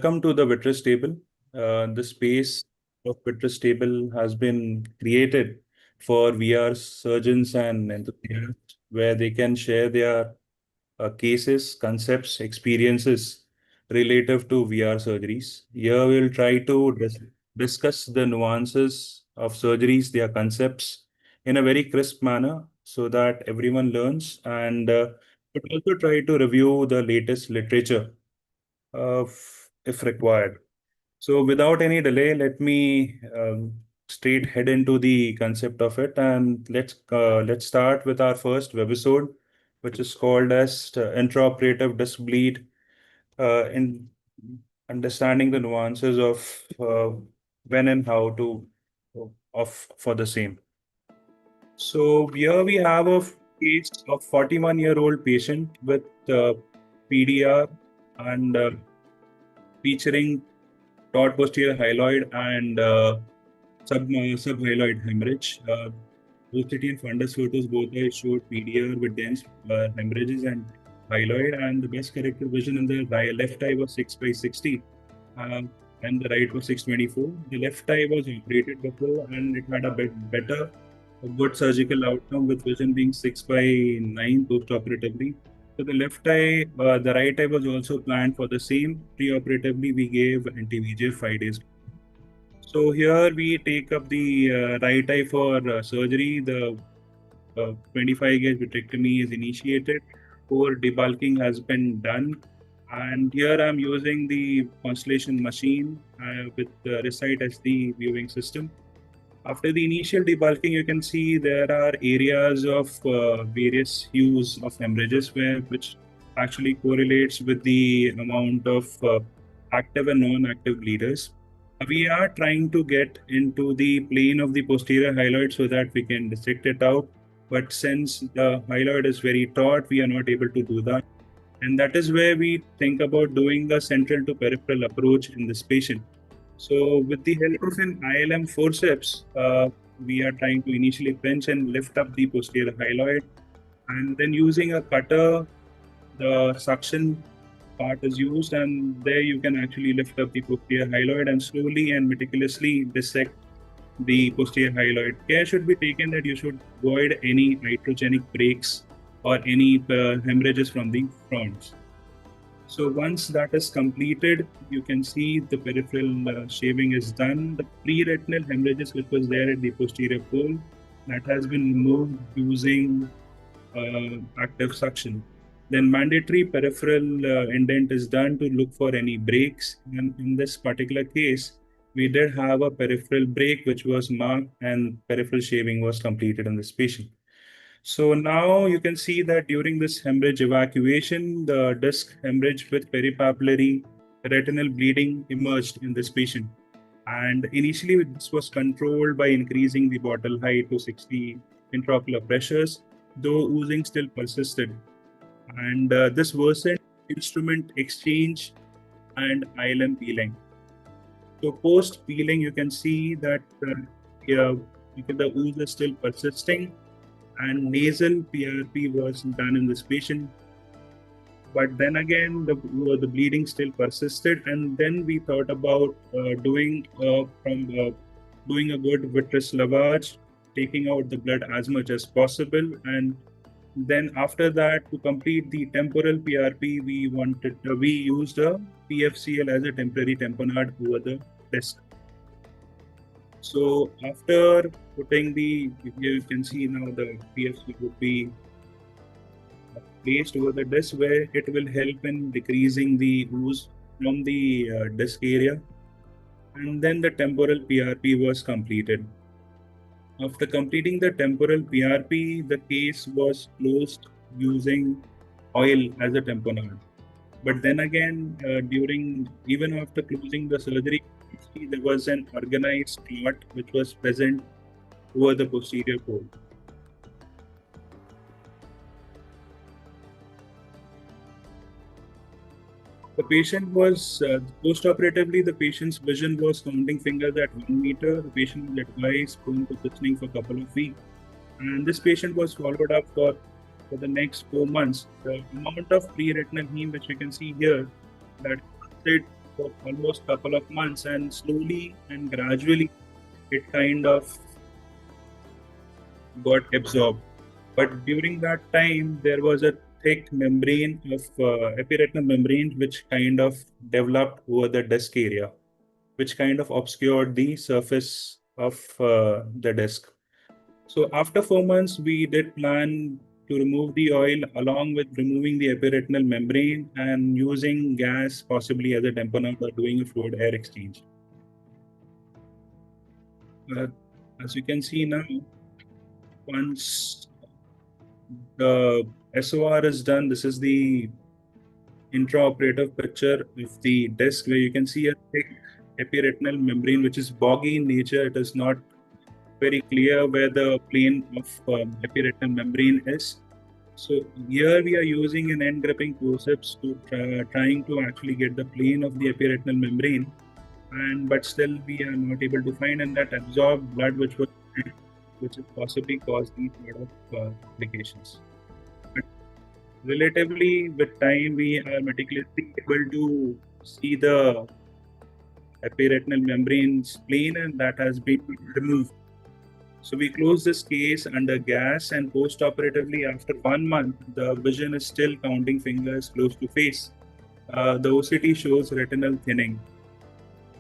Welcome to the Vitreous Table. The space of Vitreous Table has been created for VR surgeons and enthusiasts where they can share their cases, concepts, experiences relative to VR surgeries. Here we'll try to discuss the nuances of surgeries, their concepts in a very crisp manner so that everyone learns and but also try to review the latest literature if required. So without any delay, let me straight head into the concept of it, and let's start with our first webisode, which is called as intraoperative disc bleed, in understanding the nuances of when and how to of for the same. So here we have a case of 41-year-old patient with PDR and featuring taut posterior hyaloid and subhyaloid hemorrhage. OCT and fundus photos both are showed PDR with dense hemorrhages and hyaloid, and the best corrected vision in the left eye was 6/60, and the right was 6/24. The left eye was operated before, and it had a better, a good surgical outcome with vision being 6/9 post-operatively. So the left eye, the right eye was also planned for the same. Pre-operatively, we gave anti-VEGF 5 days. So here we take up the right eye for surgery. The 25 gauge vitrectomy is initiated. Core debulking has been done. And here I'm using the Constellation machine with the Recite SD viewing system. After the initial debulking, you can see there are areas of various hues of hemorrhages which actually correlates with the amount of active and non-active bleeders. We are trying to get into the plane of the posterior hyaloid so that we can dissect it out. But since the hyaloid is very taut, we are not able to do that. And that is where we think about doing a central to peripheral approach in this patient. So with the help of an ILM forceps, we are trying to initially pinch and lift up the posterior hyaloid. And then using a cutter, the suction part is used, and there you can actually lift up the posterior hyaloid and slowly and meticulously dissect the posterior hyaloid. Care should be taken that you should avoid any iatrogenic breaks or any hemorrhages from the fronts. So once that is completed, you can see the peripheral shaving is done. The pre-retinal hemorrhages which was there at the posterior pole, that has been removed using active suction. Then mandatory peripheral indent is done to look for any breaks. And in this particular case, we did have a peripheral break which was marked, and peripheral shaving was completed in this patient. So now you can see that during this hemorrhage evacuation, the disc hemorrhage with peripapillary retinal bleeding emerged in this patient. And initially, this was controlled by increasing the bottle height to 60 intraocular pressures, though oozing still persisted. And this worsened instrument exchange and ILM peeling. So post peeling, you can see that the ooze is still persisting, and nasal PRP was done in this patient. But then again, the bleeding still persisted, and then we thought about doing a good vitreous lavage, taking out the blood as much as possible, and then after that, to complete the temporal PRP, we used a PFCL as a temporary tamponade over the disc. So after putting here you can see now the PFC would be placed over the disc, where it will help in decreasing the ooze from the disc area. And then the temporal PRP was completed. After completing the temporal PRP, the case was closed using oil as a tamponade. But then again, even after closing the surgery, there was an organized clot which was present over the posterior pole. The patient was post-operatively, the patient's vision was counting fingers at 1 meter. The patient was advised prone positioning for a couple of weeks, and this patient was followed up for the next 4 months. The amount of pre-retinal heme, which you can see here, that for almost couple of months, and slowly and gradually it kind of got absorbed. But during that time, there was a thick membrane of epiretinal membrane which kind of developed over the disc area, which kind of obscured the surface of the disc. So after 4 months, we did plan to remove the oil along with removing the epiretinal membrane and using gas possibly as a tamponade or doing a fluid air exchange. Uh, as you can see now, once the SOR is done, this is the intraoperative picture of the disc where you can see a thick epiretinal membrane which is boggy in nature. It is not very clear where the plane of epiretinal membrane is. So here we are using an end gripping forceps to trying to actually get the plane of the epiretinal membrane, and but still we are not able to find, and that absorbed blood which is possibly caused these sort of complications. But relatively, with time, we are meticulously able to see the epiretinal membrane's plane, and that has been removed. So we close this case under gas, and post-operatively, after 1 month, the vision is still counting fingers close to face. The OCT shows retinal thinning.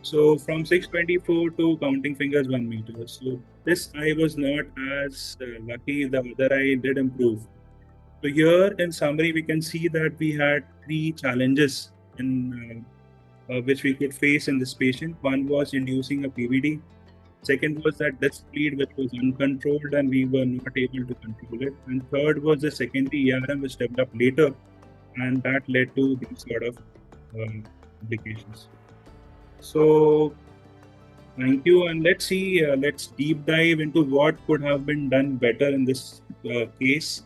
So from 624 to counting fingers 1 meter. So this eye was not as lucky. The other eye did improve. So here, in summary, we can see that we had three challenges in which we could face in this patient. One was inducing a PVD. Second was that disc bleed, which was uncontrolled and we were not able to control it. And third was the secondary ERM, which developed later, and that led to these sort of complications. So thank you, and let's see, let's deep dive into what could have been done better in this case.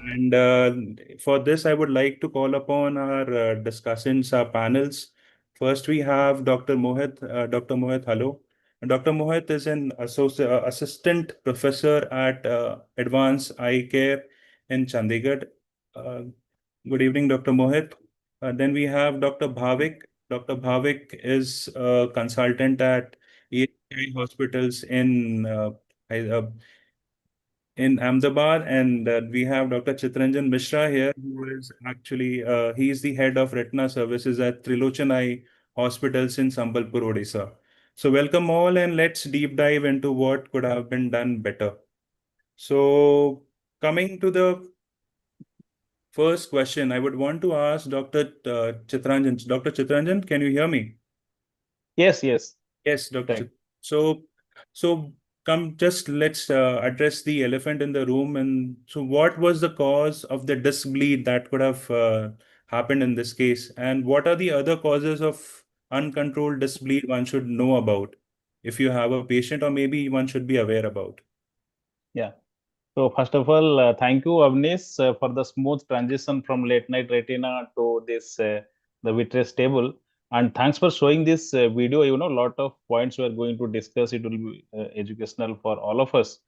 And for this, I would like to call upon our discussants, our panels. First, we have Dr. Mohit. Dr. Mohit, hello. Dr. Mohit is an assistant professor at Advanced Eye Care in Chandigarh. Uh, Good evening, Dr. Mohit. Then we have Dr. Bhavik. Dr. Bhavik is a consultant at EHI hospitals I- uh, in Ahmedabad, and we have Dr. Chitranjan Mishra here, who is actually he's the head of retina services at Trilochen Eye Hospitals in Sambalpur, Odisha. So welcome all, and let's deep dive into what could have been done better. So coming to the first question, I would want to ask Dr. Chitranjan. Dr. Chitranjan, can you hear me? Yes, yes. Yes, Dr. Thank. So, so come, just let's address the elephant in the room. And so, what was the cause of the disc bleed that could have happened in this case? And what are the other causes of uncontrolled disc bleed one should know about if you have a patient, or maybe one should be aware about? Yeah. So first of all, thank you, Avnish, for the smooth transition from late night retina to this the vitreous table, and thanks for showing this video. You know, a lot of points we are going to discuss. It will be educational for all of us.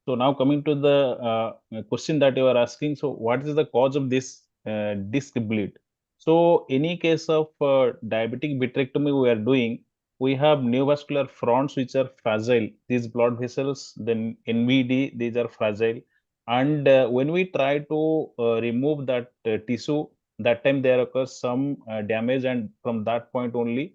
So now coming to the question that you are asking. So what is the cause of this disc bleed? So any case of diabetic vitrectomy we are doing, we have neovascular fronts which are fragile. These blood vessels, then NVD, these are fragile. And when we try to remove that tissue, that time there occurs some damage, and from that point only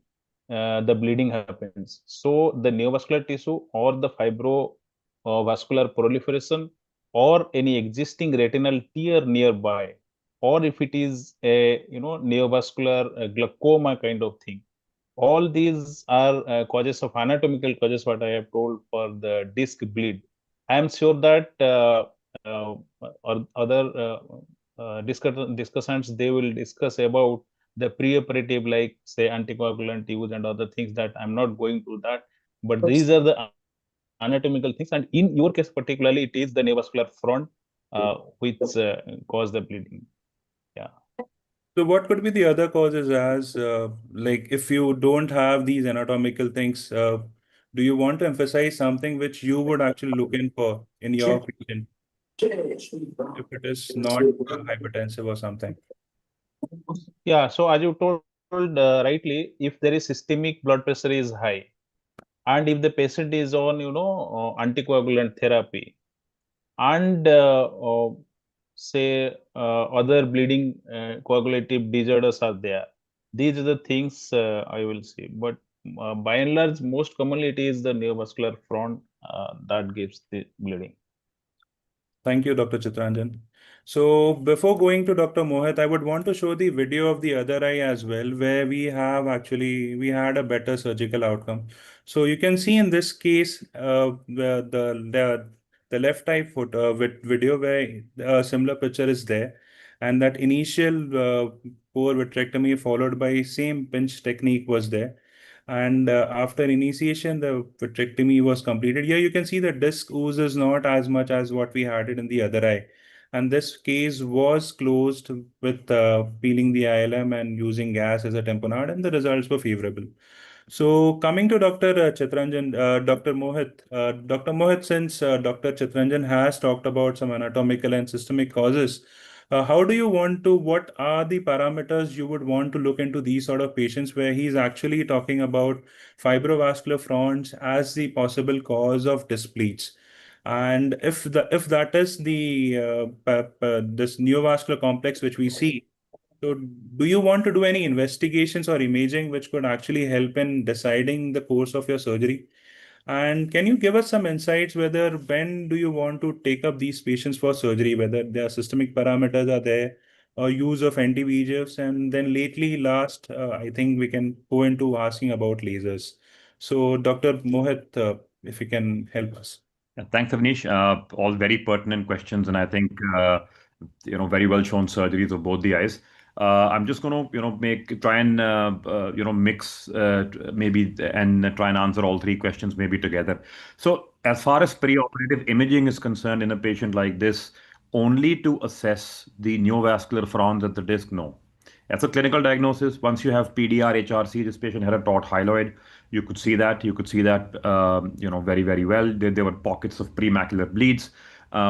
the bleeding happens. So the neovascular tissue or the fibrovascular proliferation or any existing retinal tear nearby, or if it is a neovascular glaucoma kind of thing, all these are causes of anatomical causes what I have told for the disc bleed. I am sure that uh, or other discussants, they will discuss about the pre-operative, like say anticoagulant use and other things, that I'm not going to that. But these are the anatomical things, and in your case particularly, it is the neovascular front which cause the bleeding. Yeah. So what could be the other causes as like if you don't have these anatomical things, do you want to emphasize something which you would actually look in for in your patient if it is not hypertensive or something? Yeah, so as you told, told rightly, if there is systemic blood pressure is high, and if the patient is on, anticoagulant therapy, and say other bleeding coagulative disorders are there, these are the things I will see. But by and large, most commonly it is the neovascular front that gives the bleeding. Thank you, Dr. Chitranjan. So before going to Dr. Mohit, I would want to show the video of the other eye as well, where we had a better surgical outcome. So you can see in this case, the left eye foot with video where a similar picture is there, and that initial poor vitrectomy followed by same pinch technique was there. And after initiation, the vitrectomy was completed. Here you can see the disc ooze is not as much as what we had it in the other eye. And this case was closed with peeling the ILM and using gas as a tamponade, and the results were favorable. So coming to Dr. Chitranjan, Dr. Mohit, since Dr. Chitranjan has talked about some anatomical and systemic causes, how do you want to, what are the parameters you would want to look into these sort of patients where he's actually talking about fibrovascular fronts as the possible cause of displeats? And if that is the this neovascular complex which we see, so, do you want to do any investigations or imaging which could actually help in deciding the course of your surgery? And can you give us some insights whether when do you want to take up these patients for surgery, whether their systemic parameters are there or use of anti-VEGFs? And then lately, last, I think we can go into asking about lasers. So, Dr. Mohit, if you can help us. Thanks, Avnish. All very pertinent questions, and I think very well shown surgeries of both the eyes. I'm just going to try and mix maybe and try and answer all three questions maybe together. So as far as preoperative imaging is concerned in a patient like this, only to assess the neovascular fronts at the disc, no. As a clinical diagnosis, once you have PDR, HRC, this patient had a taut hyaloid. You could see that. You could see that, very, very well. There were pockets of premacular bleeds,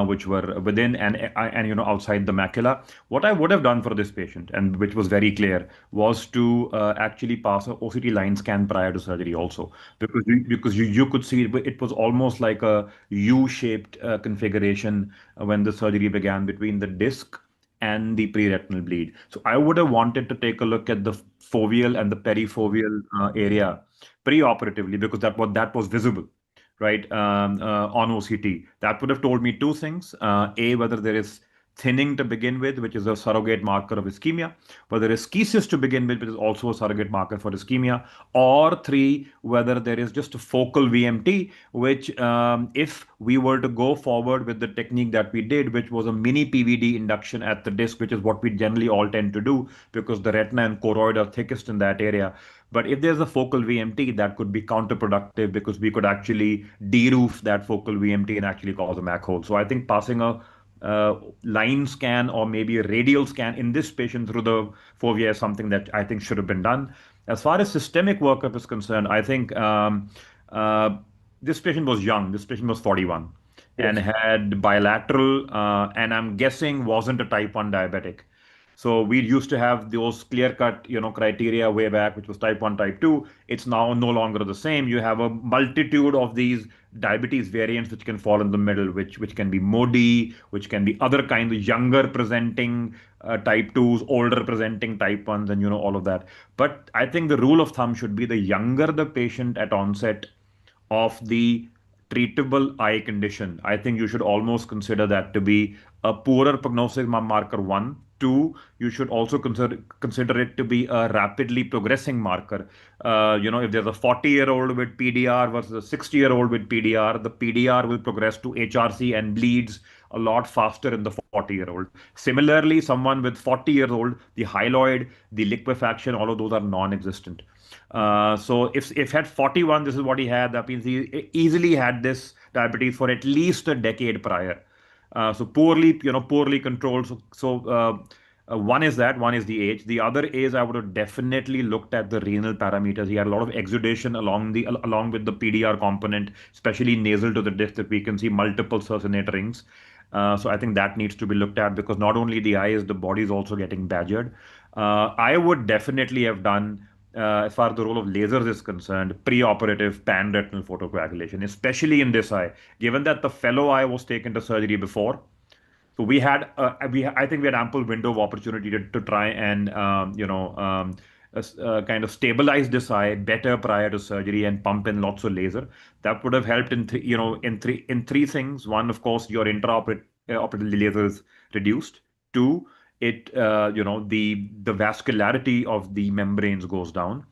which were within and outside the macula. What I would have done for this patient, and which was very clear, was to actually pass a OCT line scan prior to surgery also, because you could see it was almost like a U-shaped configuration when the surgery began between the disc and the pre-retinal bleed. So I would have wanted to take a look at the foveal and the perifoveal area pre-operatively, because that was visible, right, on OCT. That would have told me two things. A, whether there is thinning to begin with, which is a surrogate marker of ischemia, whether there is schisis to begin with, which is also a surrogate marker for ischemia, or three, whether there is just a focal VMT, which if we were to go forward with the technique that we did, which was a mini PVD induction at the disc, which is what we generally all tend to do because the retina and choroid are thickest in that area. But if there's a focal VMT, that could be counterproductive because we could actually de-roof that focal VMT and actually cause a MAC hole. So I think passing a line scan or maybe a radial scan in this patient through the fovea is something that I think should have been done. As far as systemic workup is concerned, I think this patient was young. This patient was 41 and had bilateral, and I'm guessing wasn't a type 1 diabetic. So we used to have those clear-cut, criteria way back, which was type 1, type 2. It's now no longer the same. You have a multitude of these diabetes variants which can fall in the middle, which can be MODY, which can be other kinds of younger presenting type 2s, older presenting type 1s, and all of that. But I think the rule of thumb should be the younger the patient at onset of the treatable eye condition, I think you should almost consider that to be a poorer prognostic marker, one. Two, you should also consider it to be a rapidly progressing marker. If there's a 40-year-old with PDR versus a 60-year-old with PDR, the PDR will progress to HRC and bleeds a lot faster in the 40-year-old. Similarly, someone with 40 years old, the hyaloid, the liquefaction, all of those are non-existent. So if had 41, this is what he had. That means he easily had this diabetes for at least a decade prior. So poorly controlled. One is that, one is the age. The other is I would have definitely looked at the renal parameters. He had a lot of exudation along with the PDR component, especially nasal to the disc, that we can see multiple succinate rings. So I think that needs to be looked at because not only the eye is, the body is also getting badgered. I would definitely have done, as far as the role of lasers is concerned, pre-operative pan-retinal photocoagulation, especially in this eye, given that the fellow eye was taken to surgery before. So I think we had ample window of opportunity to try and kind of stabilize this eye better prior to surgery and pump in lots of laser. That would have helped in three things. One, of course, your operative laser is reduced. Two, the vascularity of the membranes goes down.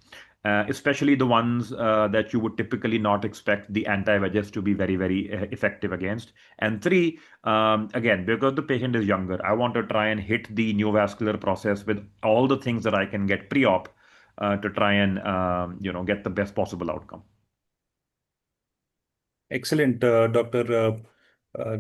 Especially the ones that you would typically not expect the anti-VEGFs to be very, very effective against. And three, again, because the patient is younger, I want to try and hit the neovascular process with all the things that I can get pre-op to try and get the best possible outcome. Excellent, Dr.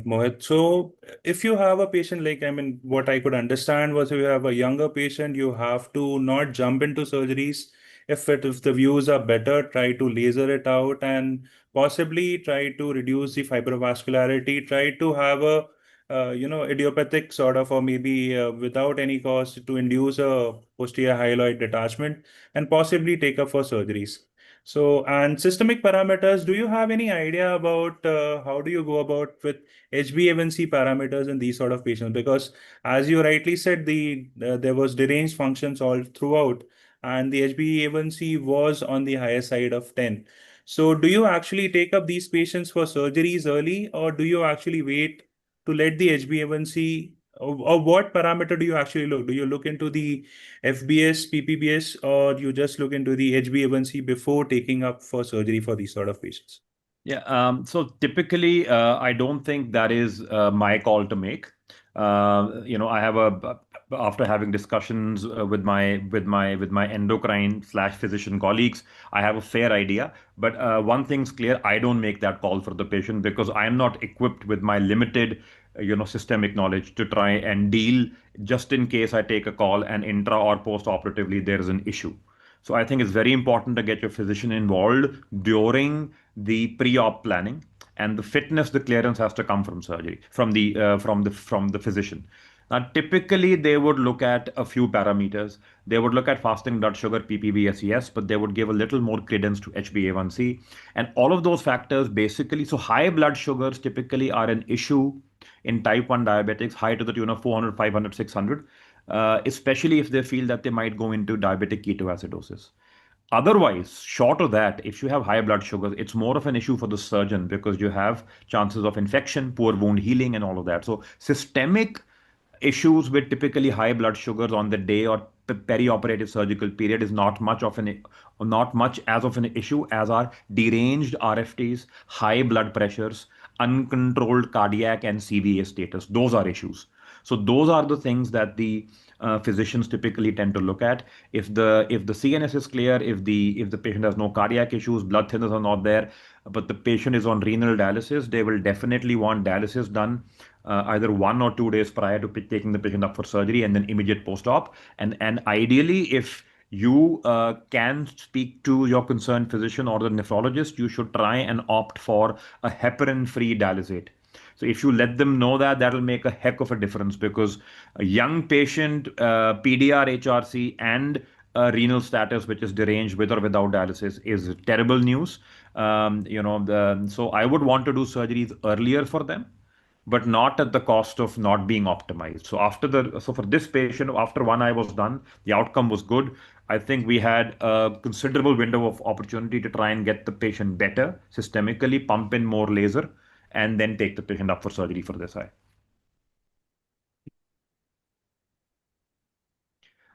Mohit. So, if you have a patient, like, I mean, what I could understand was if you have a younger patient, you have to not jump into surgeries. If the views are better, try to laser it out and possibly try to reduce the fibrovascularity. Try to have a idiopathic sort of, or maybe without any cost, to induce a posterior hyaloid detachment and possibly take up for surgeries. So, and systemic parameters, do you have any idea about how do you go about with HbA1c parameters in these sort of patients? Because as you rightly said, there was deranged functions all throughout, and the HbA1c was on the higher side of 10. So, do you actually take up these patients for surgeries early, or do you actually wait to let the HbA1c, or what parameter do you actually look? Do you look into the FBS, PPBS, or you just look into the HbA1c before taking up for surgery for these sort of patients? Yeah. So typically, I don't think that is my call to make. I have after having discussions with my endocrine/physician colleagues, I have a fair idea. But one thing's clear: I don't make that call for the patient because I am not equipped with my limited, systemic knowledge to try and deal just in case I take a call and intra or post operatively there is an issue. So I think it's very important to get your physician involved during the pre-op planning, and the fitness, the clearance has to come from surgery, from the physician. Now, typically, they would look at a few parameters. They would look at fasting blood sugar, ppb but they would give a little more credence to HbA1c. And all of those factors basically, so high blood sugars typically are an issue in type 1 diabetics, high to the tune of 400, 500, 600, especially if they feel that they might go into diabetic ketoacidosis. Otherwise, short of that, if you have high blood sugars, it's more of an issue for the surgeon because you have chances of infection, poor wound healing, and all of that. So, systemic issues with typically high blood sugars on the day or perioperative surgical period is not much as of an issue as are deranged RFTs, high blood pressures, uncontrolled cardiac and CVA status. Those are issues. So those are the things that the physicians typically tend to look at. If the CNS is clear, if the patient has no cardiac issues, blood thinners are not there, but the patient is on renal dialysis, they will definitely want dialysis done either 1 or 2 days prior to taking the patient up for surgery and then immediate post-op. And ideally, if you can speak to your concerned physician or the nephrologist, you should try and opt for a heparin-free dialysate. So if you let them know that, that'll make a heck of a difference because a young patient, PDR, HRC, and renal status, which is deranged with or without dialysis, is terrible news. So I would want to do surgeries earlier for them, but not at the cost of not being optimized. So for this patient, after one eye was done, the outcome was good. I think we had a considerable window of opportunity to try and get the patient better systemically, pump in more laser, and then take the patient up for surgery for this eye.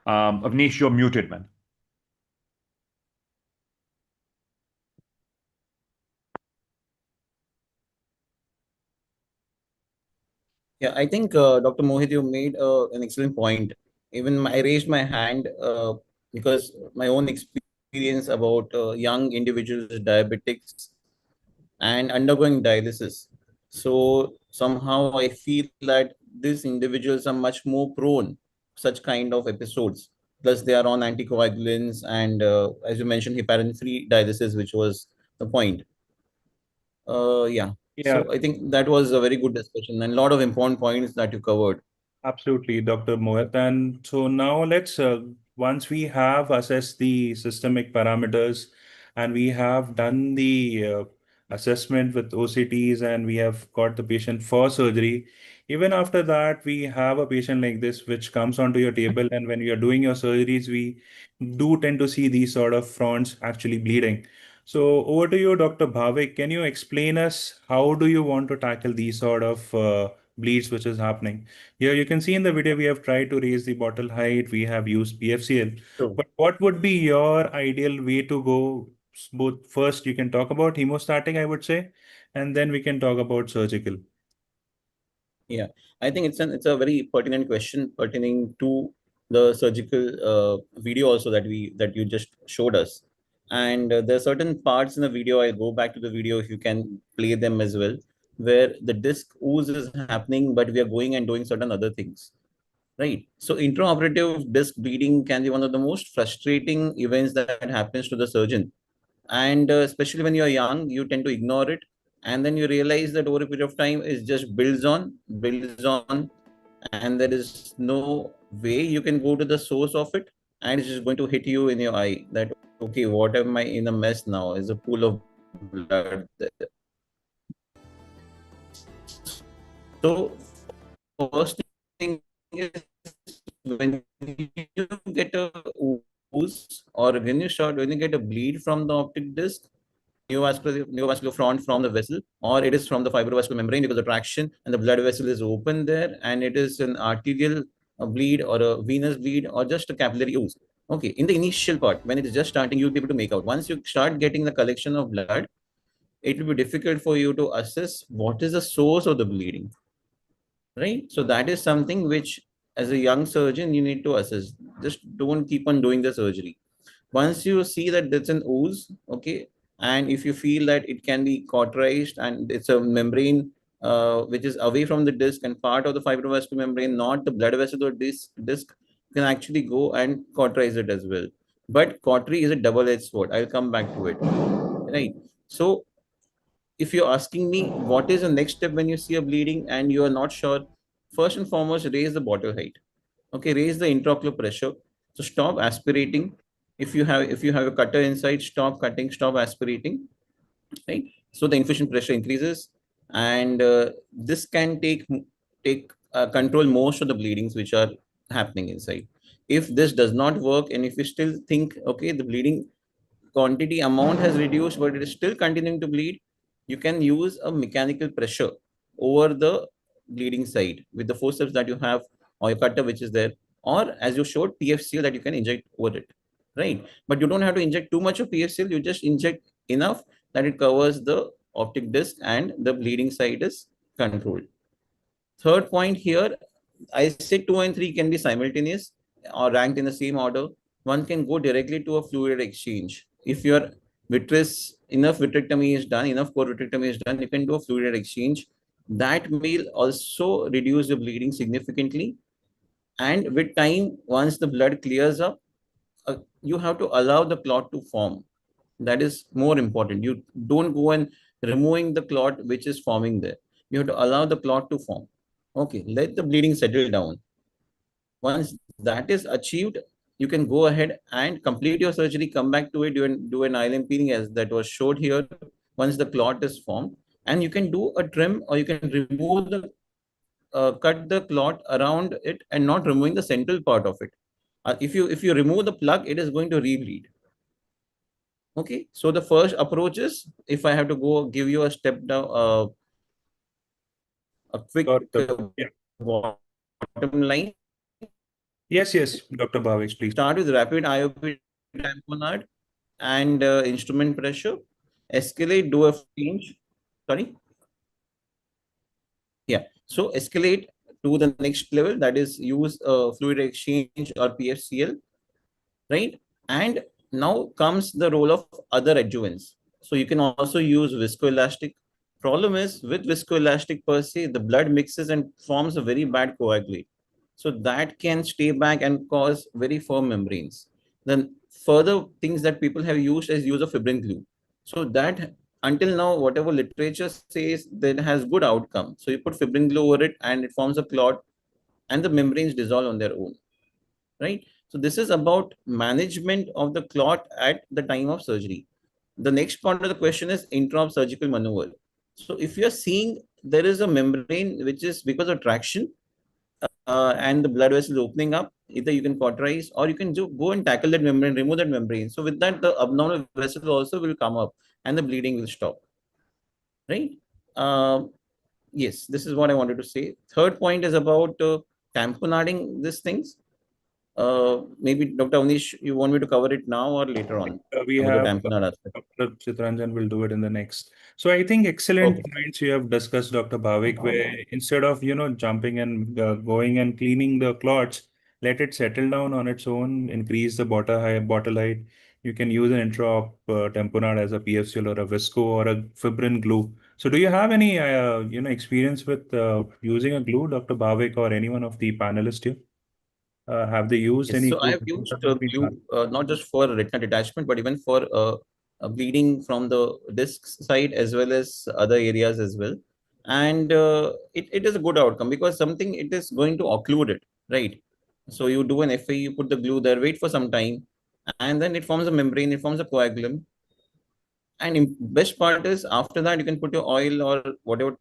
Avnish, you're muted, man. Yeah, I think Dr. Mohit, you made an excellent point. Even I raised my hand because my own experience about young individuals, diabetics, and undergoing dialysis. So somehow I feel that these individuals are much more prone to such kind of episodes. Plus, they are on anticoagulants and, as you mentioned, heparin-free dialysis, which was the point. Yeah. Yeah. So I think that was a very good discussion and a lot of important points that you covered. Absolutely, Dr. Mohit. And so now let's, once we have assessed the systemic parameters and we have done the assessment with OCTs and we have got the patient for surgery, even after that, we have a patient like this which comes onto your table. And when we are doing your surgeries, we do tend to see these sort of fronts actually bleeding. So over to you, Dr. Bhavik. Can you explain us how do you want to tackle these sort of bleeds which is happening? Here you can see in the video we have tried to raise the bottle height. We have used PFCL. True. But what would be your ideal way to go? Both first you can talk about hemostatic, I would say, and then we can talk about surgical. Yeah, I think it's a very pertinent question pertaining to the surgical video also that you just showed us. And there are certain parts in the video. I'll go back to the video if you can play them as well, where the disc ooze is happening, but we are going and doing certain other things. Right. So intraoperative disc bleeding can be one of the most frustrating events that happens to the surgeon. And especially when you're young, you tend to ignore it. And then you realize that over a period of time, it just builds on, and there is no way you can go to the source of it. And it's just going to hit you in your eye that, okay, what am I in a mess now? Is a pool of blood there. So, first thing is when you get a ooze or when you get a bleed from the optic disc, neovascular front from the vessel, or it is from the fibrovascular membrane because the traction and the blood vessel is open there, and it is an arterial bleed or a venous bleed or just a capillary ooze. Okay, in the initial part, when it is just starting, you'll be able to make out. Once you start getting the collection of blood, it will be difficult for you to assess what is the source of the bleeding, right? So that is something which, as a young surgeon, you need to assess. Just don't keep on doing the surgery. Once you see that that's an ooze, okay, and if you feel that it can be cauterized and it's a membrane which is away from the disc and part of the fibrovascular membrane, not the blood vessel or disc, you can actually go and cauterize it as well. But cautery is a double-edged sword. I'll come back to it, right? So if you're asking me what is the next step when you see a bleeding and you are not sure, first and foremost, raise the bottle height. Okay, raise the intraocular pressure. So stop aspirating. If you have a cutter inside, stop cutting, stop aspirating, right? So the infusion pressure increases, and this can take control most of the bleedings which are happening inside. If this does not work, and if you still think, okay, the bleeding quantity amount has reduced, but it is still continuing to bleed, you can use a mechanical pressure over the bleeding side with the forceps that you have or your cutter which is there, or as you showed, PFCL that you can inject over it, right? But you don't have to inject too much of PFCL. You just inject enough that it covers the optic disc and the bleeding side is controlled. Third point here, I say 2 and 3 can be simultaneous or ranked in the same order. One can go directly to a fluid exchange. If your enough vitrectomy is done, enough core vitrectomy is done, you can do a fluid exchange. That will also reduce the bleeding significantly. And with time, once the blood clears up, you have to allow the clot to form. That is more important. You don't go and removing the clot which is forming there. You have to allow the clot to form. Okay, let the bleeding settle down. Once that is achieved, you can go ahead and complete your surgery, come back to it, do an ILM peeling as that was showed here. Once the clot is formed, and you can do a trim or you can remove the cut the clot around it and not removing the central part of it. If you remove the plug, it is going to rebleed. Okay, so the first approach is, if I have to go give you a step down, a quick Yeah. bottom line. Yes, Dr. Bhavik, please. Start with rapid IOP tamponade and instrument pressure. Escalate, do a change. Sorry. Yeah. So escalate to the next level, that is use fluid exchange or PFCL, right? And now comes the role of other adjuvants. So you can also use viscoelastic. Problem is with viscoelastic per se, the blood mixes and forms a very bad coagulate. So that can stay back and cause very firm membranes. Then further things that people have used is use of fibrin glue. So that until now, whatever literature says, that has good outcome. So you put fibrin glue over it and it forms a clot. and the membranes dissolve on their own, right? So this is about management of the clot at the time of surgery. The next part of the question is intra surgical maneuver. So if you're seeing there is a membrane which is because of traction and the blood vessel opening up, either you can cauterize or you can go and tackle that membrane, remove that membrane. So with that, the abnormal vessel also will come up and the bleeding will stop, right? Yes, this is what I wanted to say. Third point is about tamponading these things. Maybe Dr. Avnish, you want me to cover it now or later on We about the have tamponade aspect? Dr. Chitranjan will do it in the next. So I think excellent Okay. points you have discussed, Dr. Bhavik, where instead of, jumping and going and cleaning the clots, let it settle down on its own, increase the bottle height. You can use an intra tamponade as a PFCL or a visco or a fibrin glue. So do you have any, experience with using a glue, Dr. Bhavik, or any one of the panelists here? Have they used Yes, any so I glue? have used What has been done? glue not just for retina detachment, but even for bleeding from the disc side as well as other areas as well. And it is a good outcome because something it is going to occlude it, right? So you do an FA, you put the glue there, wait for some time, and then it forms a membrane, it forms a coagulum. And best part is after that you can put your oil or whatever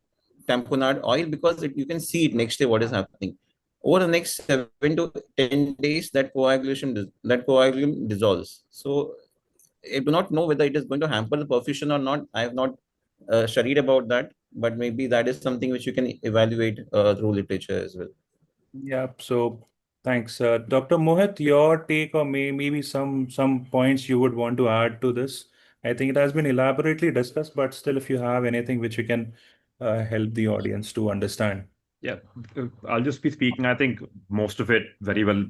tamponade oil because you can see it next day what is happening. Over the next 7 to 10 days, that that coagulum dissolves. So I do not know whether it is going to hamper the perfusion or not. I have not studied about that, but maybe that is something which you can evaluate through literature as well. Yeah, so thanks. Dr. Mohit, your take or maybe some points you would want to add to this. I think it has been elaborately discussed, but still, if you have anything which you can help the audience to understand. Yeah, I'll just be speaking. I think most of it very well,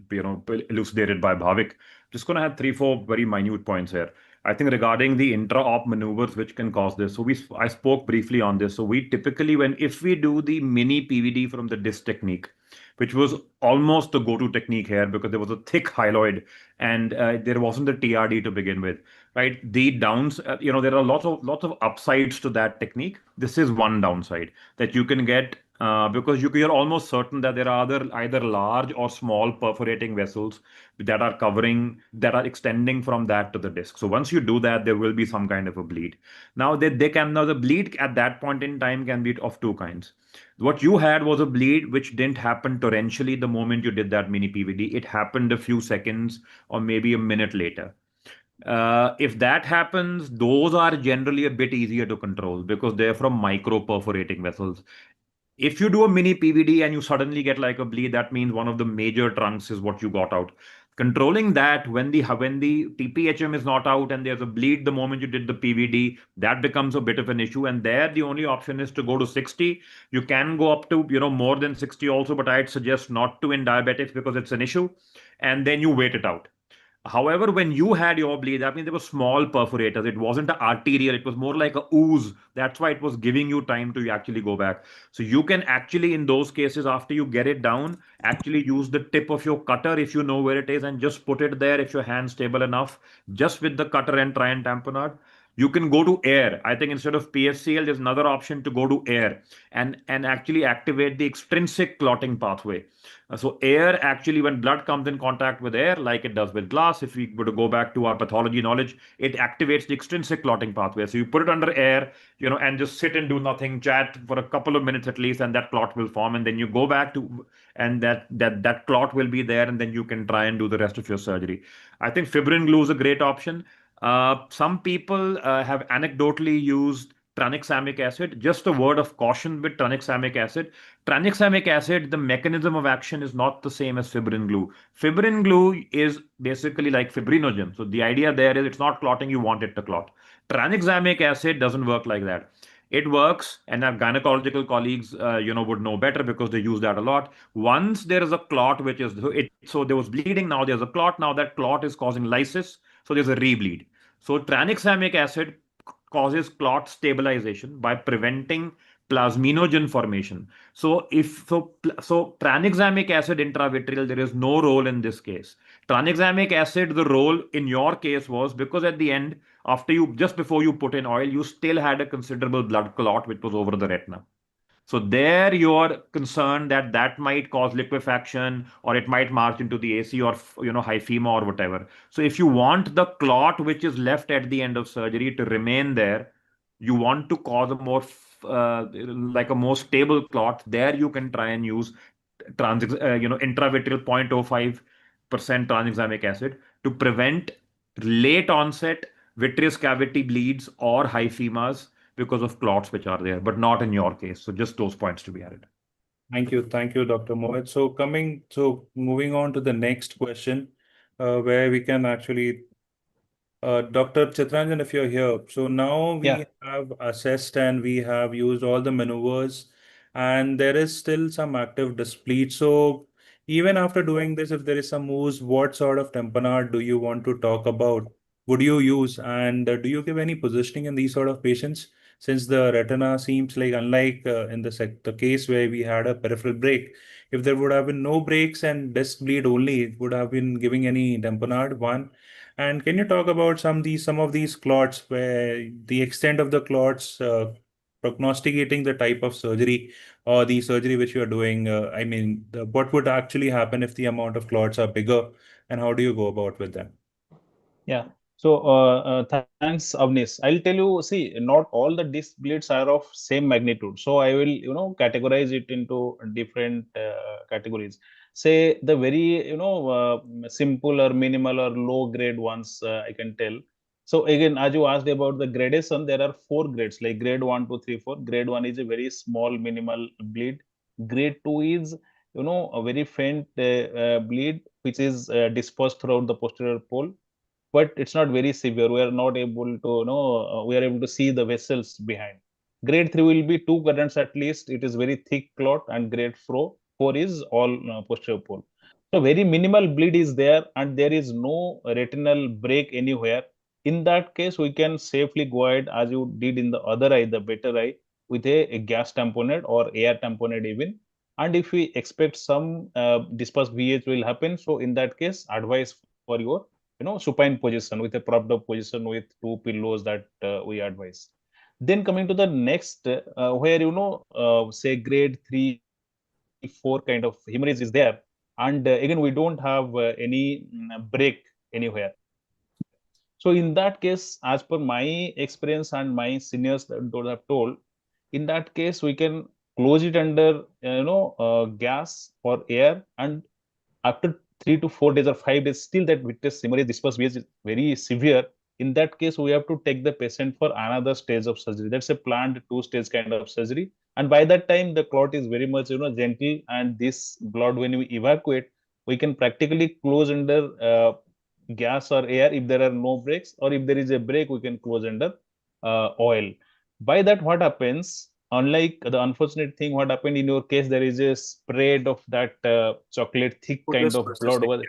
elucidated by Bhavik. Just going to have three, four very minute points here. I think regarding the intra-op maneuvers which can cause this. So I spoke briefly on this. So we typically, if we do the mini PVD from the disc technique, which was almost the go-to technique here because there was a thick hyaloid and there wasn't a TRD to begin with, right? The downs, there are lots of upsides to that technique. This is one downside that you can get because you're almost certain that there are either large or small perforating vessels that are extending from that to the disc. So once you do that, there will be some kind of a bleed. Now the bleed at that point in time can be of two kinds. What you had was a bleed which didn't happen torrentially the moment you did that mini PVD. It happened a few seconds or maybe a minute later. If that happens, those are generally a bit easier to control because they're from micro perforating vessels. If you do a mini PVD and you suddenly get like a bleed, that means one of the major trunks is what you got out. Controlling that when the TPHM is not out and there's a bleed the moment you did the PVD, that becomes a bit of an issue. And there the only option is to go to 60. You can go up to more than 60 also, but I'd suggest not to in diabetics because it's an issue. And then you wait it out. However, when you had your bleed, that means there were small perforators. It wasn't an arterial, it was more like a ooze. That's why it was giving you time to actually go back. So you can actually, in those cases, after you get it down, actually use the tip of your cutter if you know where it is and just put it there if your hand's stable enough, just with the cutter and try and tamponade. You can go to air. I think instead of PFCL, there's another option to go to air and actually activate the extrinsic clotting pathway. So air actually, when blood comes in contact with air, like it does with glass, if we were to go back to our pathology knowledge, it activates the extrinsic clotting pathway. So you put it under air, and just sit and do nothing, chat for a couple of minutes at least, and that clot will form. And then you go back to, and that clot will be there, and then you can try and do the rest of your surgery. I think fibrin glue is a great option. Some people have anecdotally used tranexamic acid. Just a word of caution with tranexamic acid. Tranexamic acid, the mechanism of action is not the same as fibrin glue. Fibrin glue is basically like fibrinogen. So the idea there is it's not clotting, you want it to clot. Tranexamic acid doesn't work like that. It works, and our gynecological colleagues, would know better because they use that a lot. Once there is a clot, so there was bleeding, now there's a clot, now that clot is causing lysis, so there's a rebleed. So tranexamic acid causes clot stabilization by preventing plasminogen formation. So tranexamic acid intravitreal, there is no role in this case. Tranexamic acid, the role in your case was because at the end, just before you put in oil, you still had a considerable blood clot which was over the retina. So there you're concerned that that might cause liquefaction or it might march into the AC or hyphema or whatever. So if you want the clot which is left at the end of surgery to remain there, you want to cause a more like a more stable clot. There you can try and use intravitreal 0.05% tranexamic acid to prevent late onset vitreous cavity bleeds or hyphemas because of clots which are there, but not in your case. So just those points to be added. Thank you, Dr. Mohit. So moving on to the next question, where we can actually, Dr. Chitranjan, if you're here. So now we have assessed and we have used all the maneuvers, and there is still some active displete. So even after doing this, if there is some moves, what sort of tamponade do you want to talk about? Would you use, and do you give any positioning in these sort of patients? Since the retina seems like, unlike in the case where we had a peripheral break, if there would have been no breaks and disc bleed only, it would have been giving any tamponade one. And can you talk about some of these clots, where the extent of the clots prognosticating the type of surgery or the surgery which you are doing? I mean, what would actually happen if the amount of clots are bigger, and how do you go about with them? Yeah. So thanks, Avnis. I'll tell you, see, not all the disc bleeds are of same magnitude. So I will, categorize it into different categories. Say the very, simple or minimal or low grade ones, I can tell. So again, as you asked about the gradation, there are 4 grades, like grade 1, 2, 3, 4. Grade 1 is a very small minimal bleed. Grade 2 is, a very faint bleed, which is dispersed throughout the posterior pole, but it's not very severe. We are not able to, we are able to see the vessels behind. Grade 3 will be 2 currents at least. It is very thick clot, and grade 4 is all posterior pole. So very minimal bleed is there, and there is no retinal break anywhere. In that case, we can safely go ahead as you did in the other eye, the better eye, with a gas tamponade or air tamponade even. And if we expect some dispersed VH will happen, so in that case, advice for your supine position with a propped up position with 2 pillows that we advise. Then coming to the next, where say grade 3, 4 kind of hemorrhage is there, and again we don't have any break anywhere. So in that case, as per my experience and my seniors that have told, in that case we can close it under gas or air, and after 3 to 4 days or 5 days, still that vitreous hemorrhage dispersed VH is very severe. In that case, we have to take the patient for another stage of surgery. That's a planned 2-stage kind of surgery. And by that time, the clot is very much gentle, and this blood, when we evacuate, we can practically close under gas or air if there are no breaks, or if there is a break, we can close under oil. By that, what happens? Unlike the unfortunate thing, what happened in your case, there is a spread of that chocolate thick kind of blood over.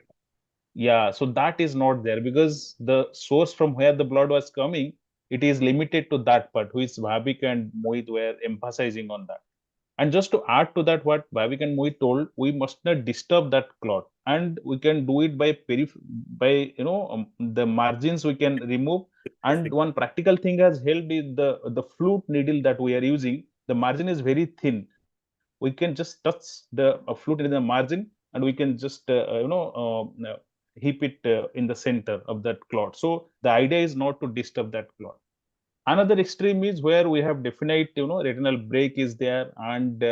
Yeah, so that is not there, because the source from where the blood was coming, it is limited to that part, which Bhavik and Mohit were emphasizing on that. And just to add to that, what Bhavik and Mohit told, we must not disturb that clot, and we can do it by the margins we can remove. And one practical thing has helped is the flute needle that we are using. The margin is very thin. We can just touch the flute in the margin, and we can just heap it in the center of that clot. So the idea is not to disturb that clot. Another extreme is where we have definite retinal break is there, and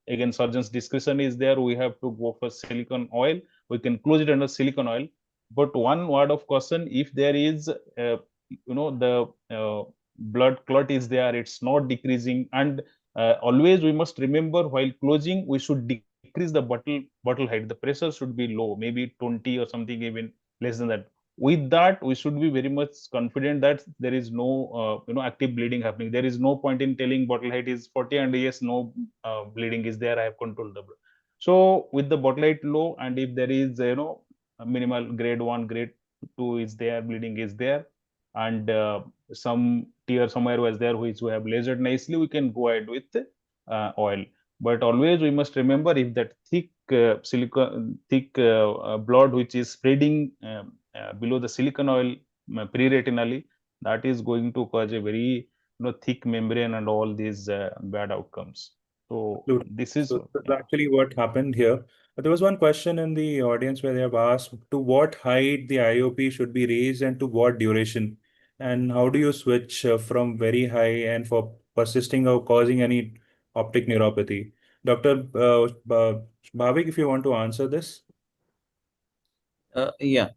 again surgeon's discretion is there. We have to go for silicone oil. We can close it under silicone oil, but one word of caution: if there is the blood clot is there, it's not decreasing, and always we must remember, while closing we should decrease the bottle height. The pressure should be low, maybe 20 or something, even less than that. With that, we should be very much confident that there is no active bleeding happening. There is no point in telling bottle height is 40 and yes, no bleeding is there, I have controlled the blood. So with the bottle height low, and if there is a minimal grade 1, grade 2 is there, bleeding is there, and some tear somewhere was there which we have lasered nicely, we can go ahead with oil. But always we must remember, if that thick blood which is spreading below the silicone oil pre-retinally, that is going to cause a very thick membrane and all these bad outcomes. So Absolutely. this is So that's actually what happened here. There was one question in the audience where they have asked to what height the IOP should be raised and to what duration, and how do you switch from very high and for persisting or causing any optic neuropathy? Dr. Bhavik, if you want to answer this. Yeah.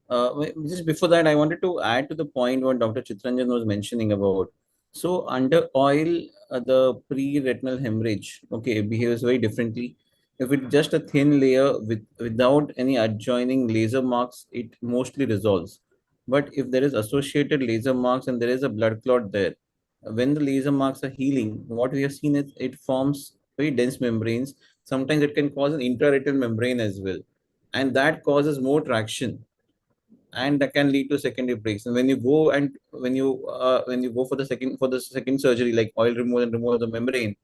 Just before that, I wanted to add to the point what Dr. Chitranjan was mentioning about. So under oil, the pre-retinal hemorrhage, okay, behaves very differently. If it's just a thin layer without any adjoining laser marks, it mostly resolves. But if there is associated laser marks and there is a blood clot there, when the laser marks are healing, what we have seen is it forms very dense membranes. Sometimes it can cause an intraretinal membrane as well, and that causes more traction, and that can lead to secondary breaks. And when you go for the second surgery like oil removal and removal of the membrane,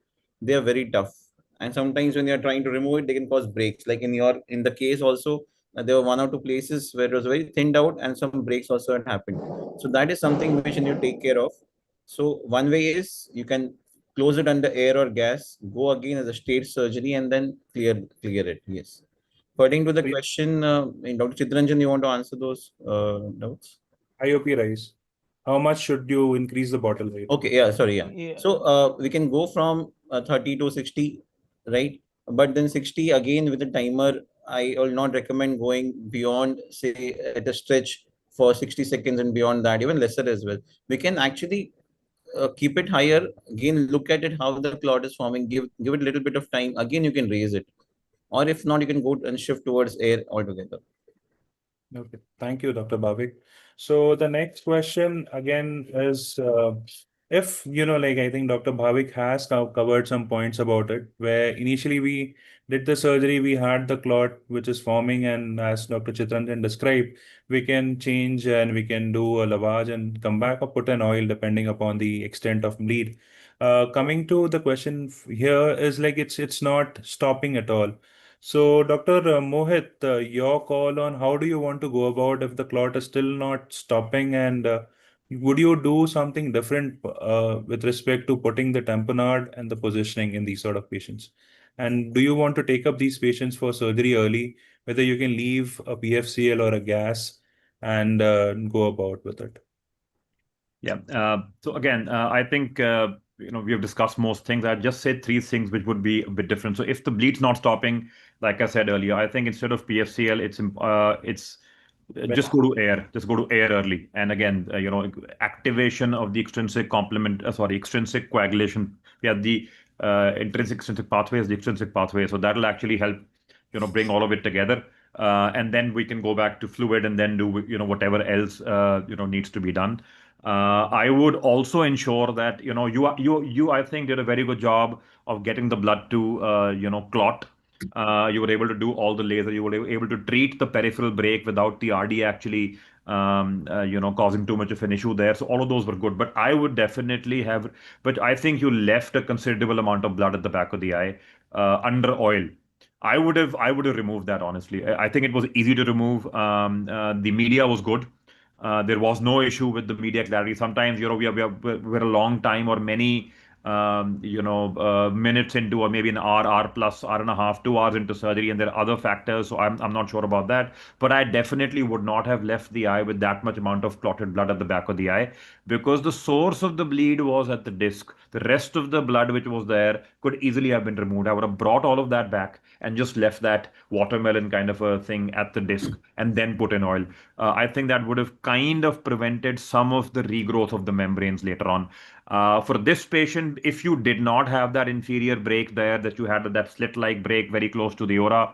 they are very tough. And sometimes when you are trying to remove it, they can cause breaks. Like in the case also, there were one or two places where it was very thinned out and some breaks also had happened. So that is something which you need to take care of. So one way is you can close it under air or gas, go again as a state surgery, and then clear it. Yes. According to the question, Dr. Chitranjan, you want to answer those doubts? IOP rise. How much should you increase the bottle height? Okay, yeah, sorry, yeah. yeah. So we can go from 30 to 60, right? But then 60 again with a timer, I will not recommend going beyond, say, at a stretch for 60 seconds and beyond that, even lesser as well. We can actually keep it higher, again, look at it, how the clot is forming, give it a little bit of time. Again, you can raise it. Or if not, you can go and shift towards air altogether. Okay, thank you, Dr. Bhavik. So the next question again is if, like I think Dr. Bhavik has covered some points about it, where initially we did the surgery, we had the clot which is forming, and as Dr. Chitranjan described, we can change and we can do a lavage and come back or put an oil depending upon the extent of bleed. Coming to the question here is like it's not stopping at all. So, Dr. Mohit, your call on how do you want to go about if the clot is still not stopping, and would you do something different with respect to putting the tamponade and the positioning in these sort of patients? And do you want to take up these patients for surgery early, whether you can leave a PFCL or a gas and go about with it? Yeah. So again, I think we have discussed most things. I'd just say three things which would be a bit different. So if the bleed's not stopping, like I said earlier, I think instead of PFCL, it's just go to air. Just go to air early. And again, activation of the extrinsic coagulation. We have the intrinsic extrinsic pathways, the extrinsic pathway. So that'll actually help, bring all of it together. And then we can go back to fluid and then do, whatever else, needs to be done. I would also ensure that you I think did a very good job of getting the blood to clot. You were able to do all the laser. You were able to treat the peripheral break without the RD actually causing too much of an issue there. So all of those were good. But I would definitely have. But I think you left a considerable amount of blood at the back of the eye under oil. I would have removed that honestly. I think it was easy to remove. The media was good. There was no issue with the media clarity. Sometimes, we're a long time or many, minutes into, or maybe an hour plus, hour and a half, 2 hours into surgery, and there are other factors. So I'm not sure about that. But I definitely would not have left the eye with that much amount of clotted blood at the back of the eye, because the source of the bleed was at the disc. The rest of the blood which was there could easily have been removed. I would have brought all of that back and just left that watermelon kind of a thing at the disc and then put in oil. I think that would have kind of prevented some of the regrowth of the membranes later on. For this patient, if you did not have that inferior break there, that you had that slit-like break very close to the aura,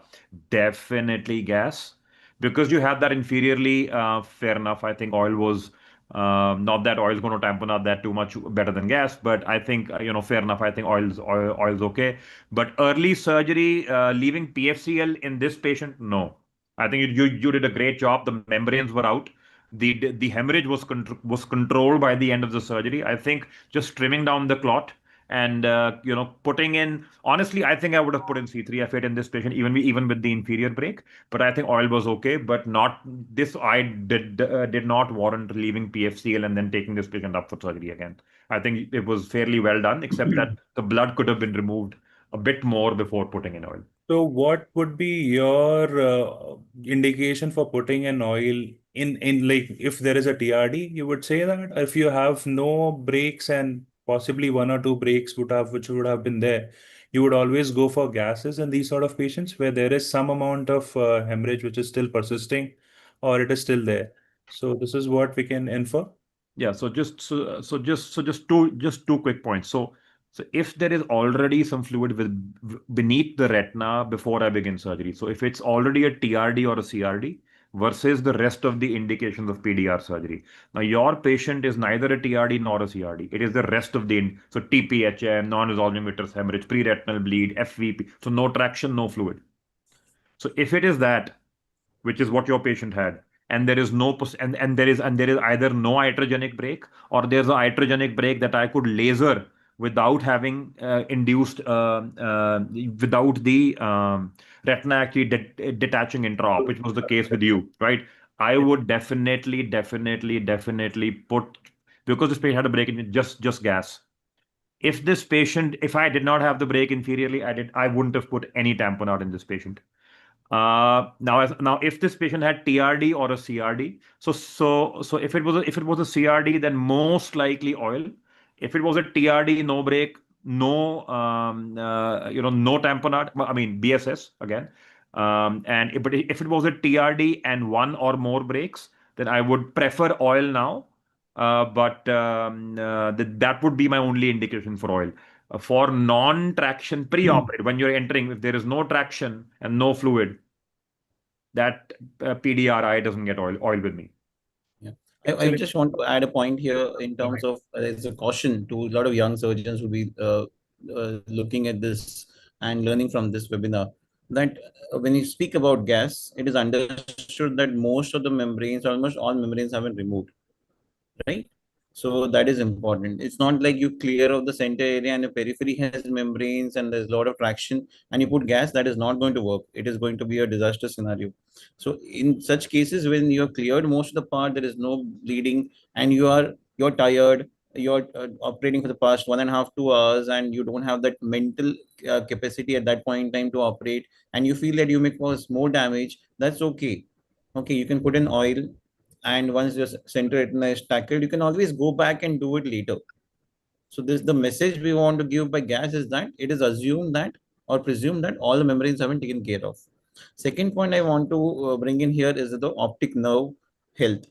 definitely gas. Because you had that inferiorly, fair enough. I think oil was not that oil is going to tamponade that too much better than gas, but I think fair enough. I think oil's okay. But early surgery, leaving PFCL in this patient, no. I think you did a great job. The membranes were out. The hemorrhage was controlled by the end of the surgery. I think just trimming down the clot and putting in, honestly, I think I would have put in C3F8 in this patient, even with the inferior break. But I think oil was okay, but not this. I did not warrant leaving PFCL and then taking this patient up for surgery again. I think it was fairly well done, except that the blood could have been removed a bit more before putting in oil. So what would be your indication for putting an oil in like if there is a TRD, you would say that if you have no breaks and possibly one or two breaks which would have been there, you would always go for gases in these sort of patients where there is some amount of hemorrhage which is still persisting or it is still there. So this is what we can infer. Yeah, so just two quick points. So if there is already some fluid beneath the retina before I begin surgery, so if it's already a TRD or a CRD versus the rest of the indications of PDR surgery. Now your patient is neither a TRD nor a CRD. It is the rest of so TPHM, non-resolving vitreous hemorrhage, pre-retinal bleed, FVP. So no traction, no fluid. So if it is that, which is what your patient had, and there is no and there is either no iatrogenic break or there's a iatrogenic break that I could laser without having induced without the retina actually detaching intraop, which was the case with you, right? I would definitely put, because this patient had a break in just gas. If I did not have the break inferiorly, I wouldn't have put any tamponade in this patient. Now, if this patient had TRD or a CRD, so if it was a CRD, then most likely oil. If it was a TRD, no break, no no tamponade. I mean BSS again. But if it was a TRD and one or more breaks, then I would prefer oil now. But that would be my only indication for oil. For non-traction pre-operative, when you're entering, if there is no traction and no fluid, that PDRI doesn't get oil with me. Yeah. I just want to add a point here in terms of as a caution to a lot of young surgeons who will be looking at this and learning from this webinar that when you speak about gas, it is understood that most of the membranes, almost all membranes, have been removed, right? So that is important. It's not like you clear out the center area and the periphery has membranes and there's a lot of traction and you put gas, that is not going to work. It is going to be a disaster scenario. So in such cases, when you have cleared most of the part, there is no bleeding and you're tired, you're operating for the past 1.5, 2 hours, and you don't have that mental capacity at that point in time to operate, and you feel that you may cause more damage, that's okay. Okay, you can put in oil, and once your center retina is tackled, you can always go back and do it later. So this the message we want to give by gas is that it is assumed that or presumed that all the membranes have been taken care of. Second point I want to bring in here is the optic nerve health.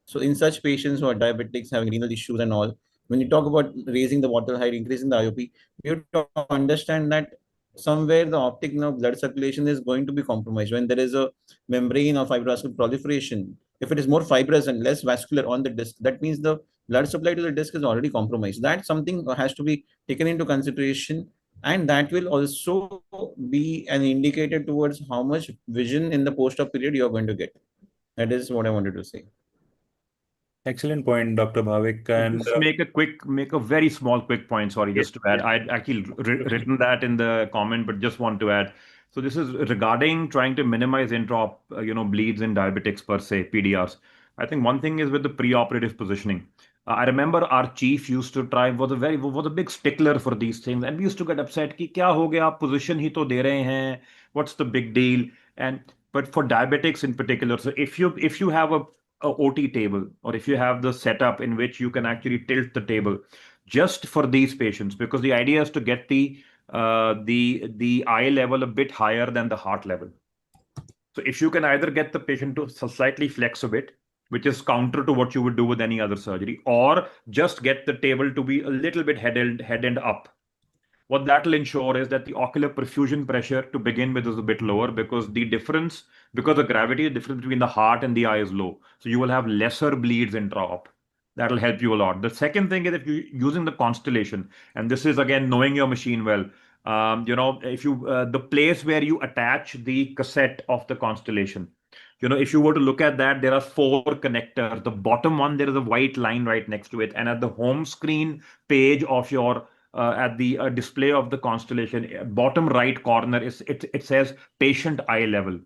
So in such patients who are diabetics, having renal issues and all, when you talk about raising the water height, increasing the IOP, you have to understand that somewhere the optic nerve blood circulation is going to be compromised. When there is a membrane or fibroscopic proliferation, if it is more fibrous and less vascular on the disc, that means the blood supply to the disc is already compromised. That's something has to be taken into consideration, and that will also be an indicator towards how much vision in the post-op period you are going to get. That is what I wanted to say. Excellent point, Dr. Bhavik. And Just make a very small quick point. Sorry, yes, just to add. I'd actually written that in the comment, but just want to add. So this is regarding trying to minimize intraop, bleeds in diabetics per se, PDRs. I think one thing is with the preoperative positioning. I remember our chief used to try, was a big stickler for these things, and we used to get upset कि क्या हो गया, position ही तो दे रहे हैं, what's the big deal? But for diabetics in particular, so if you have a OT table, or if you have the setup in which you can actually tilt the table just for these patients, because the idea is to get the eye level a bit higher than the heart level. So if you can either get the patient to slightly flex a bit, which is counter to what you would do with any other surgery, or just get the table to be a little bit head end up, what that will ensure is that the ocular perfusion pressure to begin with is a bit lower, because the gravity, the difference between the heart and the eye is low. So you will have lesser bleeds intraop. That will help you a lot. The second thing is if you're using the constellation, and this is again knowing your machine well. If you the place where you attach the cassette of the constellation, if you were to look at that, there are 4 connectors. The bottom one, there is a white line right next to it, and at the home screen page of your at the display of the constellation, bottom right corner it says patient eye level,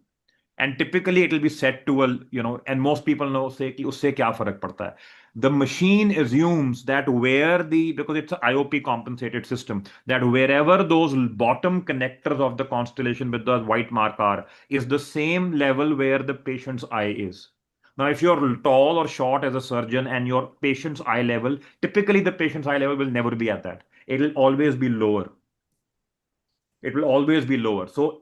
and typically it will be set to a, and most people know say कि उससे क्या फर्क पड़ता है. The machine assumes that because it's an IOP compensated system, that wherever those bottom connectors of the constellation with the white mark are, is the same level where the patient's eye is. Now, if you're tall or short as a surgeon and your patient's eye level, typically the patient's eye level will never be at that. It will always be lower. It will always be lower. So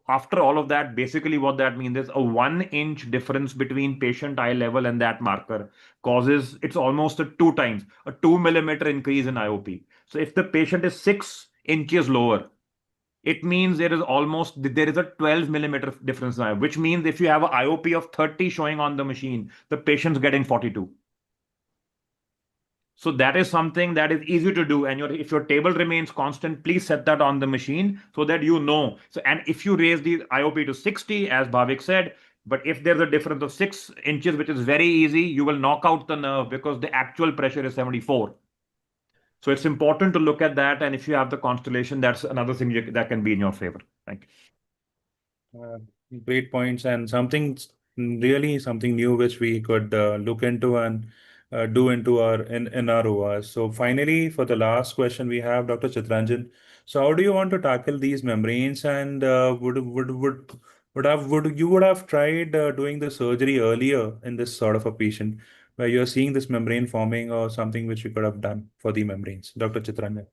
after all of that, basically what that means is a 1 inch difference between patient eye level and that marker causes, it's almost a 2 times, a 2 millimeter increase in IOP. So if the patient is 6 inches lower, it means there is a 12 millimeter difference now, which means if you have an IOP of 30 showing on the machine, the patient's getting 42. So that is something that is easy to do. And if your table remains constant, please set that on the machine so that you know. So, and if you raise the IOP to 60, as Bhavik said, but if there's a difference of 6 inches, which is very easy, you will knock out the nerve because the actual pressure is 74. So it's important to look at that. And if you have the constellation, that's another thing that can be in your favor. Thank you. Great points, and something new which we could look into and do into in our ORs. So finally, for the last question, we have Dr. Chitranjan. So how do you want to tackle these membranes, and would have tried doing the surgery earlier in this sort of a patient where you're seeing this membrane forming, or something which you could have done for the membranes, Dr. Chitranjan?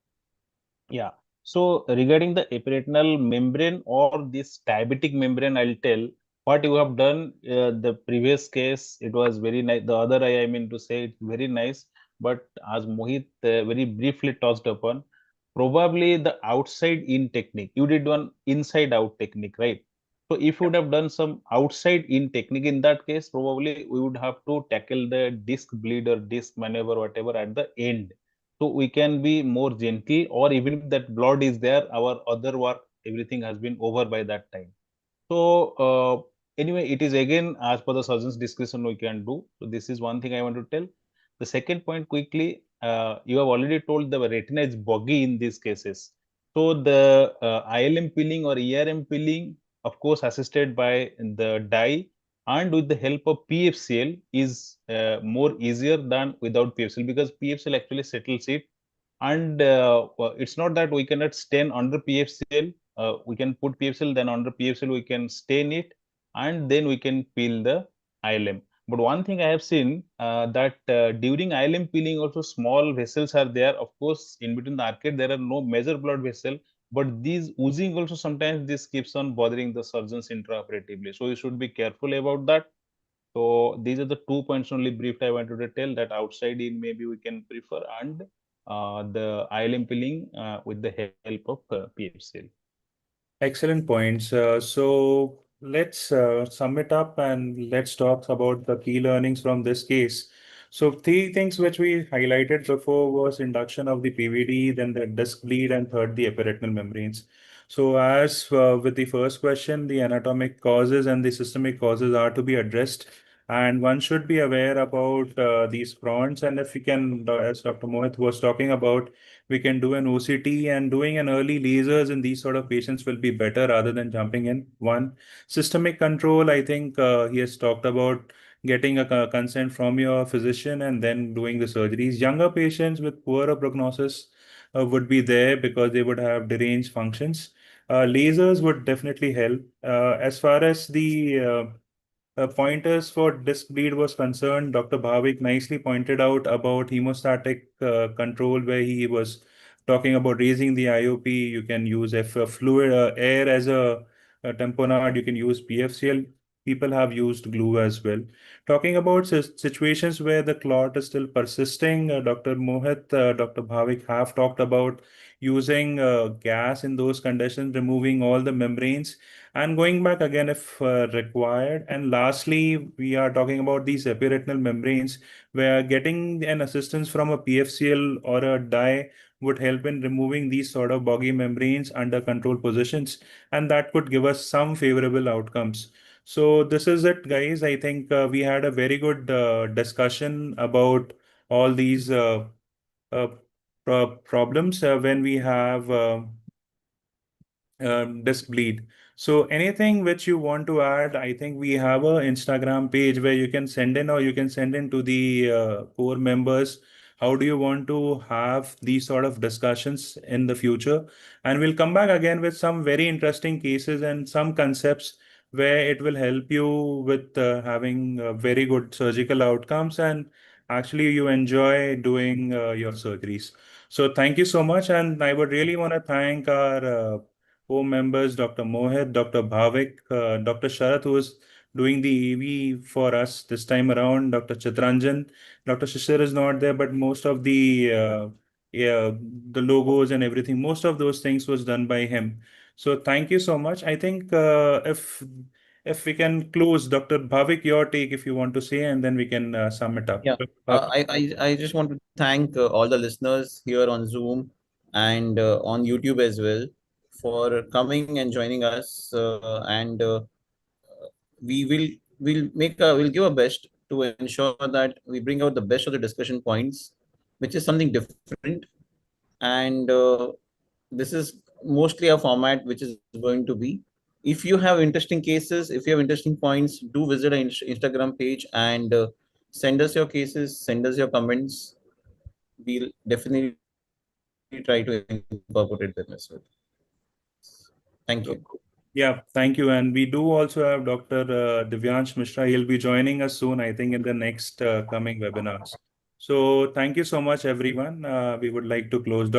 Yeah. So regarding the epiretinal membrane or this diabetic membrane, I'll tell what you have done. The previous case, it was very nice. The other eye, I mean to say, it's very nice. But as Mohit very briefly touched upon, probably the outside in technique. You did one inside out technique, right? So if you would have done some outside in technique, in that case, probably we would have to tackle the disc bleed or disc maneuver, whatever, at the end, so we can be more gentle, or even if that blood is there, our other work, everything has been over by that time. So anyway, it is again as per the surgeon's discretion we can do. So this is one thing I want to tell. The second point quickly, you have already told the retina is boggy in these cases. So the ILM peeling or ERM peeling, of course, assisted by the dye and with the help of PFCL is more easier than without PFCL, because PFCL actually settles it. And it's not that we cannot stain under PFCL. We can put PFCL, then under PFCL we can stain it, and then we can peel the ILM. But one thing I have seen that during ILM peeling also small vessels are there. Of course, in between the arcade there are no major blood vessel, but these oozing also sometimes this keeps on bothering the surgeons intraoperatively. So you should be careful about that. So these are the 2 points only briefly I wanted to tell, that outside in maybe we can prefer, and the ILM peeling with the help of PFCL. Excellent points. So let's sum it up and let's talk about the key learnings from this case. So three things which we highlighted before was induction of the PVD, then the disc bleed, and third, the epiretinal membranes. So as with the first question, the anatomic causes and the systemic causes are to be addressed. And one should be aware about these fronts. And if we can, as Dr. Mohit was talking about, we can do an OCT, and doing an early lasers in these sort of patients will be better rather than jumping in. One, systemic control, I think he has talked about getting a consent from your physician and then doing the surgeries. Younger patients with poorer prognosis would be there because they would have deranged functions. Lasers would definitely help. As far as the pointers for disc bleed was concerned, Dr. Bhavik nicely pointed out about hemostatic control, where he was talking about raising the IOP. You can use fluid air as a tamponade. You can use PFCL. People have used glue as well. Talking about situations where the clot is still persisting, Dr. Mohit, Dr. Bhavik have talked about using gas in those conditions, removing all the membranes and going back again if required. And lastly, we are talking about these epiretinal membranes, where getting an assistance from a PFCL or a dye would help in removing these sort of boggy membranes under control positions, and that could give us some favorable outcomes. So this is it, guys. I think we had a very good discussion about all these uh, problems when we have disc bleed. So anything which you want to add, I think we have a Instagram page where you can send in, or you can send in to the core members. How do you want to have these sort of discussions in the future? And we'll come back again with some very interesting cases and some concepts where it will help you with having very good surgical outcomes, and actually you enjoy doing your surgeries. So thank you so much. And I would really want to thank our core members, Dr. Mohit, Dr. Bhavik, Dr. Sharath, who is doing the EV for us this time around, Dr. Chitranjan. Dr. Shishir is not there, but most of yeah, the logos and everything, most of those things was done by him. So thank you so much. I think if we can close, Dr. Bhavik, your take if you want to say, and then we can sum it up. Yeah, I just want to thank all the listeners here on Zoom and on YouTube as well for coming and joining us. And we will give our best to ensure that we bring out the best of the discussion points, which is something different. And this is mostly a format which is going to be. If you have interesting cases, if you have interesting points, do visit our Instagram page and send us your cases, send us your comments. We'll definitely try to incorporate them as well. Thank you. Yeah, thank you. And we do also have Dr. Divyansh Mishra. He'll be joining us soon, I think, in the next coming webinars. So thank you so much, everyone. We would like to close.